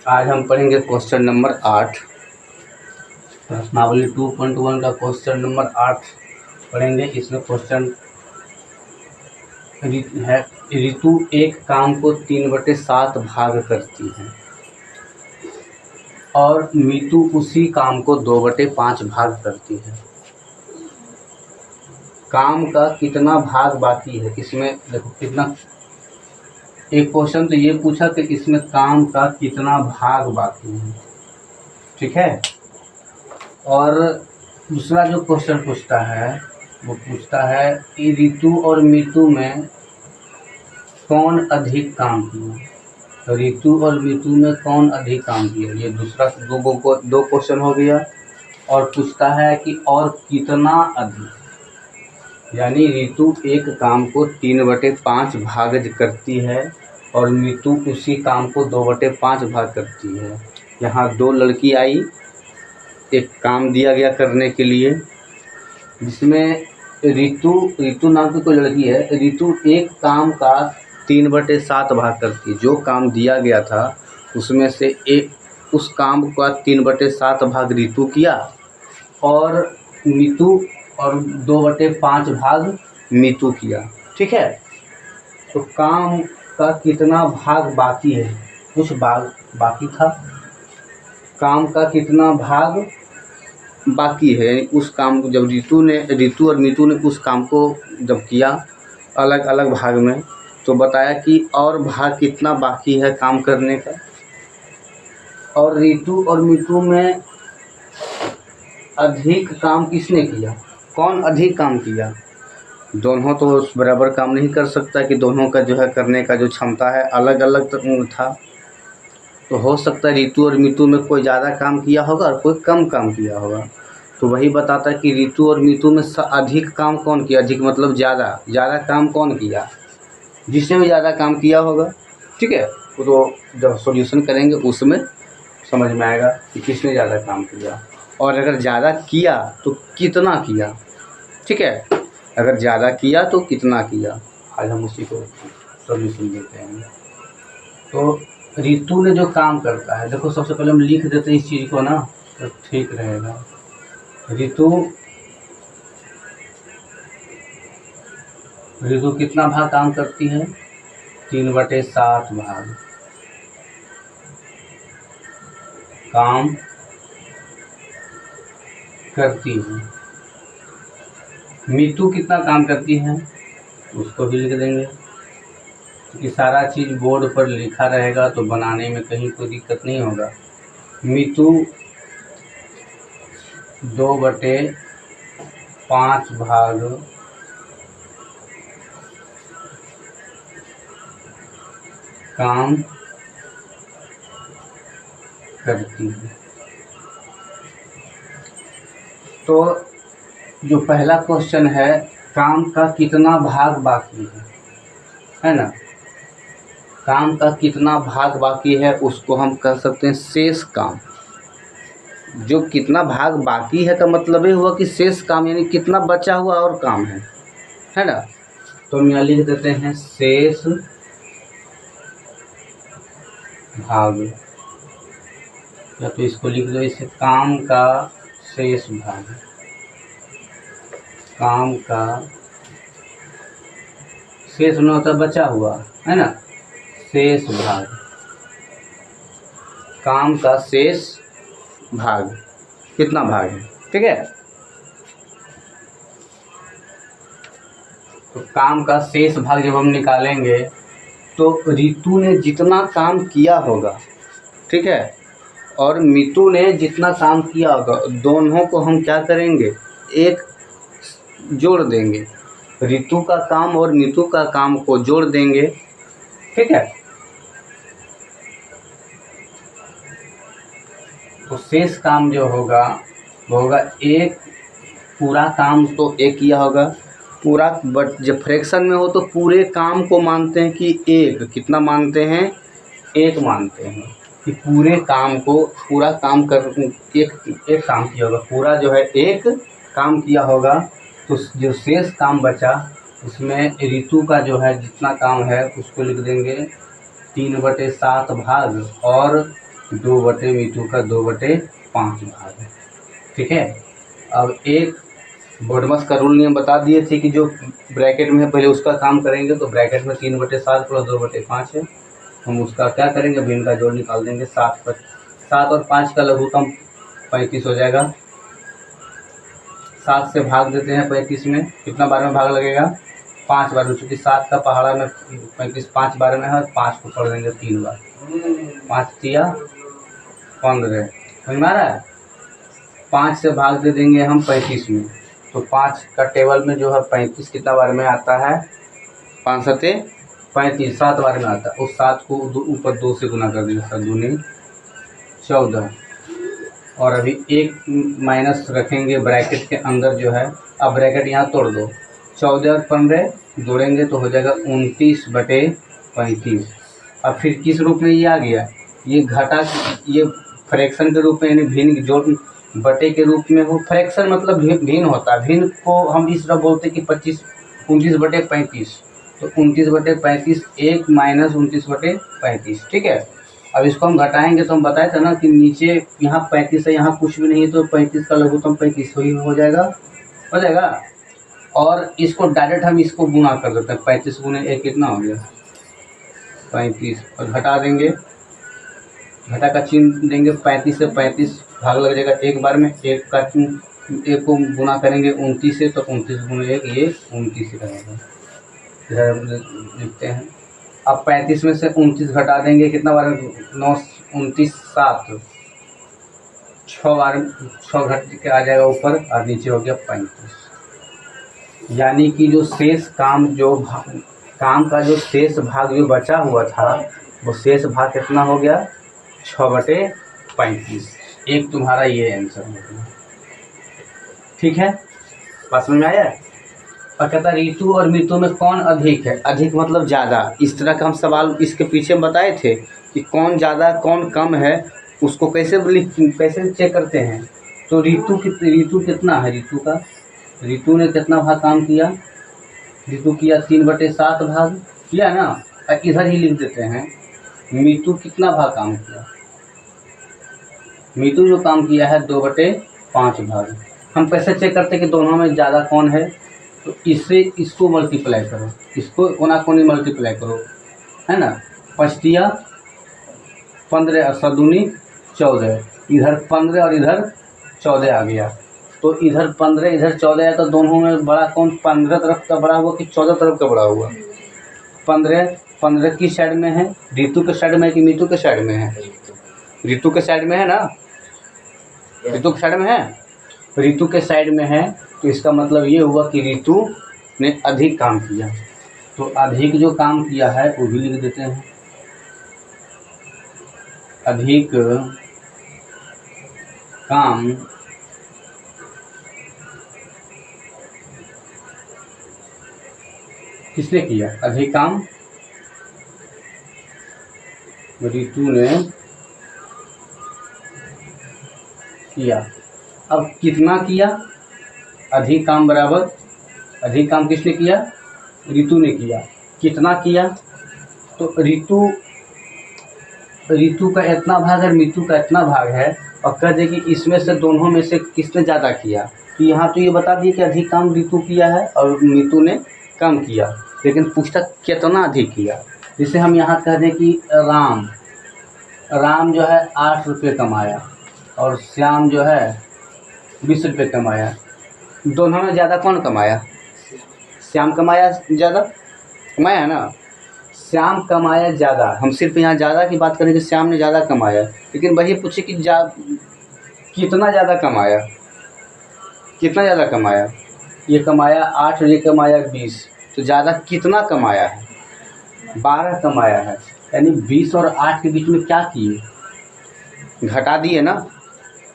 आज हम पढ़ेंगे क्वेश्चन नंबर 8। प्रश्नावली 2.1 का क्वेश्चन नंबर 8 पढ़ेंगे। इसमें क्वेश्चन है, ऋतु एक काम को 3/7 भाग करती है और मीतू उसी काम को 2/5 भाग करती है। काम का कितना भाग बाकी है? इसमें देखो कितना, एक क्वेश्चन तो ये पूछा कि इसमें काम का कितना भाग बाकी है, ठीक है। और दूसरा जो क्वेश्चन पूछता है वो पूछता है कि ऋतु और मीतू में कौन अधिक काम किया। तो ऋतु और मीतू में कौन अधिक काम किया, ये दूसरा दो क्वेश्चन हो गया। और पूछता है कि और कितना अधिक, यानी ऋतु एक काम को 3/5 भाग करती है और मीतू उसी काम को 2/5 भाग करती है। यहाँ दो लड़की आई, एक काम दिया गया करने के लिए, जिसमें ऋतु नाम की कोई लड़की है। ऋतु एक काम का 3/7 भाग करती है। जो काम दिया गया था उसमें से उस काम का 3/7 भाग ऋतु किया और मीतू और 2/5 भाग मीतू किया, ठीक है। तो काम का कितना भाग बाकी है? कुछ भाग बाकी था। काम का कितना भाग बाकी है, उस काम को जब ऋतु और मीतू ने उस काम को जब किया अलग अलग भाग में, तो बताया कि और भाग कितना बाकी है काम करने का। और ऋतु और मीतू में अधिक काम किसने किया, कौन अधिक काम किया? दोनों तो बराबर काम नहीं कर सकता कि दोनों का जो है करने का जो क्षमता है अलग अलग था। तो हो सकता है ऋतु और मीतू में कोई ज़्यादा काम किया होगा और कोई कम काम किया होगा। तो वही बताता है कि ऋतु और मीतू में अधिक काम कौन किया। अधिक मतलब ज़्यादा काम कौन किया, जिसने भी ज़्यादा काम किया होगा, ठीक है। तो जब सॉल्यूशन करेंगे उसमें समझ में आएगा कि किसने ज़्यादा काम किया, और अगर ज़्यादा किया तो कितना किया, ठीक है। अगर ज़्यादा किया तो कितना किया, आज हम उसी को सॉल्यूशन देते हैं। तो ऋतु ने जो काम करता है, देखो सबसे पहले हम लिख देते हैं इस चीज़ को ना, तो ठीक रहेगा। ऋतु कितना भाग काम करती है? 3/7 भाग काम करती है। मीतू कितना काम करती है उसको भी लिख देंगे, क्योंकि सारा चीज़ बोर्ड पर लिखा रहेगा तो बनाने में कहीं कोई दिक्कत नहीं होगा। मीतू 2/5 भाग काम करती है। तो जो पहला क्वेश्चन है, काम का कितना भाग बाकी है ना, काम का कितना भाग बाकी है उसको हम कह सकते हैं शेष काम। जो कितना भाग बाकी है का मतलब ये हुआ कि शेष काम, यानी कितना बचा हुआ और काम है ना। तो हम यहाँ लिख देते हैं शेष भाग, या तो इसको लिख दो इसे काम का शेष भाग। काम का शेष न होता बचा हुआ, है ना, शेष भाग, काम का शेष भाग कितना भाग है, ठीक है। तो काम का शेष भाग जब हम निकालेंगे तो ऋतु ने जितना काम किया होगा, ठीक है, और मीतू ने जितना काम किया होगा, दोनों को हम क्या करेंगे, एक जोड़ देंगे। ऋतु का काम और मीतू का काम को जोड़ देंगे, ठीक है। तो शेष काम जो होगा वो होगा एक, पूरा काम तो एक किया होगा पूरा, बट जब फ्रैक्शन में हो तो पूरे काम को मानते हैं कि एक, कितना मानते हैं, एक मानते हैं कि पूरे काम को, पूरा काम कर एक काम किया होगा, पूरा जो है एक काम किया होगा। तो जो शेष काम बचा उसमें ऋतु का जो है जितना काम है उसको लिख देंगे 3/7 भाग, और 2/, मीटू का 2/5 भाग है। ठीक है। अब एक बोडमस का रूल नियम बता दिए थे कि जो ब्रैकेट में है पहले उसका काम करेंगे, तो ब्रैकेट में 3/7 प्लस 2/5 है। हम उसका क्या करेंगे, अभी इनका जोड़ निकाल देंगे। 7 और 5 का लघुत्तम 35 हो जाएगा। 7 से भाग देते हैं 35 में, कितना बार में भाग लगेगा, 5 बार में, चूँकि 7 का पहाड़ा में 35 5 बार में है, और 5 को पढ़ देंगे 3 बार। 5 तिया 15, समझ में आ रहा है। 5 से भाग दे देंगे हम 35 में, तो 5 का टेबल में जो है 35 कितना बार में आता है, 5 सते 35, 7 बार में आता है। उस 7 को ऊपर 2 से गुना कर देंगे, 7 दूनी 14। और अभी एक माइनस रखेंगे ब्रैकेट के अंदर जो है। अब ब्रैकेट यहाँ तोड़ दो, 14 और 15 जोड़ेंगे तो हो जाएगा 29/35। अब फिर किस रूप में ये आ गया, ये घटा, ये फ्रैक्शन के रूप में, यानी भिन्न जोड़ बटे के रूप में हो। फ्रैक्शन मतलब भिन्न होता है, भिन्न को हम इस तरह बोलते हैं कि 29/35, तो 29/35 1 माइनस 29/35। ठीक है। अब इसको हम घटाएंगे तो हम बताए थे ना कि नीचे यहाँ 35 है, यहाँ कुछ भी नहीं है, तो 35 का लघुत्तम 35 ही हो जाएगा। और इसको डायरेक्ट हम इसको गुना कर देते हैं, 35 गुने 1 कितना हो गया, 35। और घटा देंगे, घटा का चिन्ह देंगे, 35 से 35 भाग लग जाएगा एक बार में। एक को गुना करेंगे 29 से, तो 29 गुने 1 ये 29 रहेगा। इधर लिखते हैं। अब 35 में से 29 घटा देंगे, कितना बार, 9 29 7, 6 बार, 6 घट के आ जाएगा ऊपर, और नीचे हो गया 35। यानी कि जो शेष काम, काम का जो शेष भाग जो बचा हुआ था, वो शेष भाग कितना हो गया, 6/35। एक तुम्हारा ये आंसर हो गया। ठीक है, पास में आया। और कहता है ऋतु और मितु में कौन अधिक है, अधिक मतलब ज़्यादा। इस तरह का हम सवाल इसके पीछे बताए थे कि कौन ज़्यादा कौन कम है, उसको कैसे चेक करते हैं। तो ऋतु कितना है, ऋतु ने कितना भाग काम किया, ऋतु किया 3/7 भाग किया ना। और इधर ही लिख देते हैं मीतु कितना भाग काम किया। मीतु जो काम किया है 2/5 भाग। हम कैसे चेक करते हैं कि दोनों में ज़्यादा कौन है, तो इससे इसको मल्टीप्लाई करो, इसको कोना कोनी मल्टीप्लाई करो, है ना। 5 तिया 15 और 7 दूनी 14, इधर 15 और इधर 14 आ गया। तो इधर 15 इधर 14 है, तो दोनों में बड़ा कौन, 15 तरफ का बड़ा हुआ कि 14 तरफ का बड़ा हुआ। 15 की साइड में है, ऋतु के साइड में है कि मीतु के साइड में है, ऋतु के साइड में है ना, ऋतु के साइड में है, ऋतु के साइड में है। तो इसका मतलब ये हुआ कि ऋतु ने अधिक काम किया। तो अधिक जो काम किया है वो भी लिख देते हैं, अधिक काम किसने किया, अधिक काम ऋतु ने किया। अब कितना किया, अधिक काम बराबर अधिक काम किसने किया, ऋतु ने किया। कितना किया, तो ऋतु का इतना भाग है, मीतु का इतना भाग है। और कह दे कि इसमें से दोनों में से किसने ज़्यादा किया, तो यहाँ तो ये बता दिए कि अधिक काम ऋतु किया है और मीतु ने कम किया, लेकिन पूछता कितना अधिक किया। जिसे हम यहाँ कह दें कि राम जो है 8 रुपये कमाया और श्याम जो है 20 रुपये कमाया। दोनों में ज़्यादा कौन कमाया, श्याम कमाया, ज़्यादा कमाया है ना, श्याम कमाया ज़्यादा। हम सिर्फ यहाँ ज़्यादा की बात करें कि श्याम ने ज़्यादा कमाया, लेकिन वही पूछे कि कितना ज़्यादा कमाया, कितना ज़्यादा कमाया। ये कमाया 8 और ये कमाया 20, तो ज़्यादा कितना कमाया है, 12 कमाया है। यानी 20 और 8 के बीच में क्या किए, घटा दिए ना,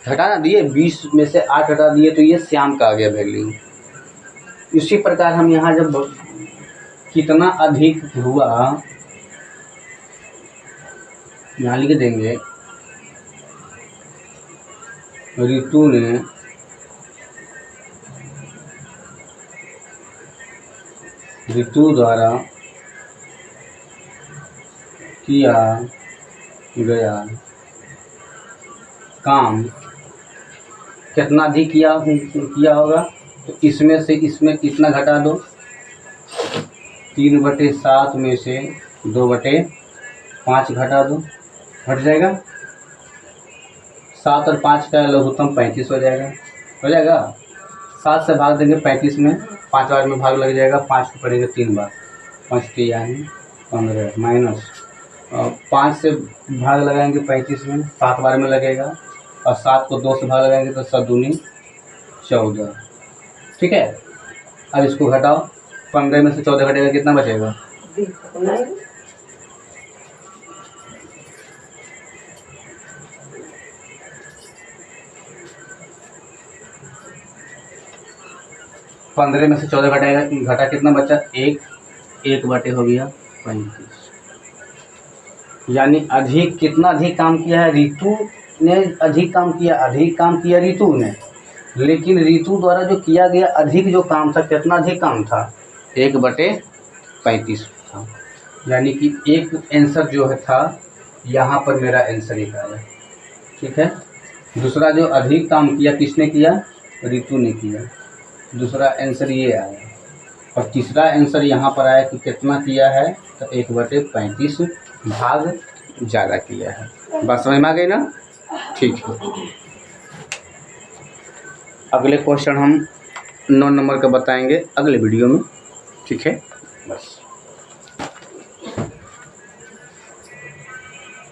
घटा ना दिए, 20 में से 8 घटा दिए, तो ये श्याम का आ गया वैल्यू। इसी प्रकार हम यहाँ जब कितना अधिक हुआ यहाँ लिख देंगे, ऋतु ने ऋतु द्वारा किया गया काम कितना अधिक किया होगा, तो इसमें से इसमें कितना घटा दो, 3/7 में से 2/5 घटा दो, घट जाएगा। 7 और 5 का लघुत्तम 35 हो जाएगा। 7 से भाग देंगे 35 में, 5 बार में भाग लग जाएगा, 5 को पढ़ेंगे 3 बार, 5 यानी 15 माइनस 5 से भाग लगाएंगे 35 में, 7 बार में लगेगा, और 7 को 2 से भाग लगाएंगे तो 7 दूनी 14। ठीक है, अब इसको घटाओ, 15 में से 14 घटेगा, कितना बचेगा? 15 में से 14 घटेगा, घटा कितना बचा? 1 बटे हो गया 35। यानी अधिक, कितना अधिक काम किया है? रितु ने अधिक काम किया रितु ने, लेकिन रितु द्वारा जो किया गया अधिक जो काम था, कितना अधिक काम था? 1/35 था। यानी कि एक आंसर जो है था, यहाँ पर मेरा आंसर एक आया। ठीक है, दूसरा जो अधिक काम किया किसने किया? रितु ने किया, दूसरा आंसर ये आया। और तीसरा आंसर यहाँ पर आया कि कितना किया है, तो 1/35 भाग ज़्यादा किया है। बात समझ में आ गई ना? ठीक है, अगले क्वेश्चन हम 9 नंबर का बताएंगे अगले वीडियो में। ठीक है।